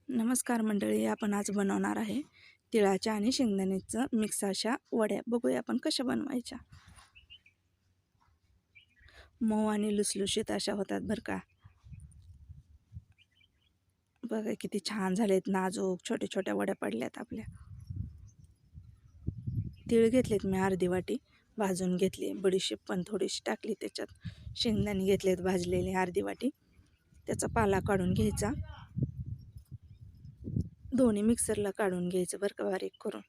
नमस्कार मंडळी, आपण आज बनवणार आहे तिळाच्या आणि शेंगदाण्याचं मिक्स अशा वड्या. बघूया आपण कशा बनवायच्या. मऊ आणि लुसलुशीत अशा होतात बरं का. बघा किती छान झालेत, नाजूक छोट्या छोट्या वड्या पडल्यात आपल्या. तीळ घेतलेत मी अर्धी वाटी, भाजून घेतली. बडीशेप पण थोडीशी टाकली त्याच्यात. शेंगदाणे घेतलेत भाजलेले अर्धी वाटी, त्याचा पाला काढून घ्यायचा. दोन्ही मिक्सरला काढून घ्यायचं बरं का, बारीक करून.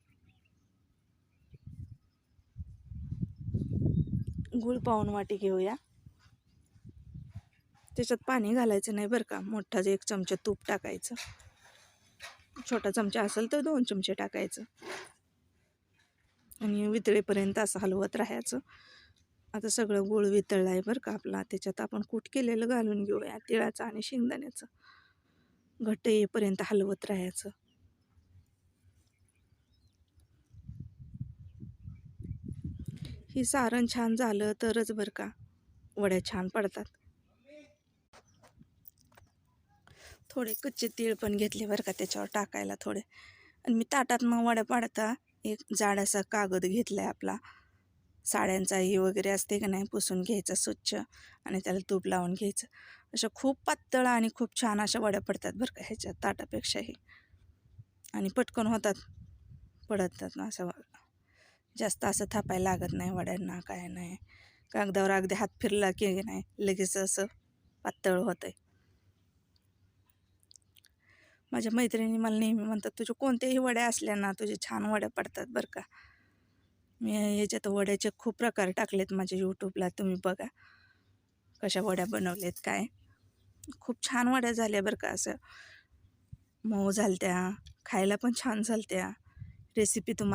गूळ पाऊण वाटी घेऊया. त्याच्यात पाणी घालायचं नाही बरं का. मोठा 1 चमचा तूप टाकायचं. छोटा चमचा असेल तर 2 चमचे टाकायचं आणि वितळेपर्यंत असं हलवत राहायचं. आता सगळं गूळ वितळला आहे बरं का आपला. त्याच्यात आपण कूट केलेलं घालून घेऊया, तिळाचं आणि शेंगदाण्याचं. घट्ट येईपर्यंत हलवत राहायचं. ही सारण छान झालं तरच बरं का वड्या छान पडतात. थोडे कच्चे तीळ पण घेतले बरं का त्याच्यावर टाकायला थोडे. आणि मी ताटात मग वड्या पाडता एक जाड असा कागद घेतला आहे आपला. साड्यांचा हे वगैरे असते का नाही, पुसून घ्यायचा स्वच्छ आणि त्याला तूप लावून घ्यायचं. अशा खूप पातळ आणि खूप छान अशा वड्या पडतात बरं का ह्याच्या ताटापेक्षाही. आणि पटकन होतात, पडतात ना असं. जास्त असं थापायला लागत नाही वड्यांना, काय नाही. कागदावर अगदी हात फिरला की नाही लगेच असं पातळ होतं आहे. माझ्या मैत्रिणी मला नेहमी म्हणतात, तुझ्या कोणत्याही वड्या असल्या ना तुझे छान वड्या पडतात बरं का. मी याच्यात वड्याचे खूप प्रकार टाकलेत माझ्या यूट्यूबला, तुम्ही बघा कशा वड्या बनवलेत काय. खूप छान वड्या झाल्या बरं का. असं मऊ झालत्या, खायला पण छान झालत्या. रेसिपी तुम्हाला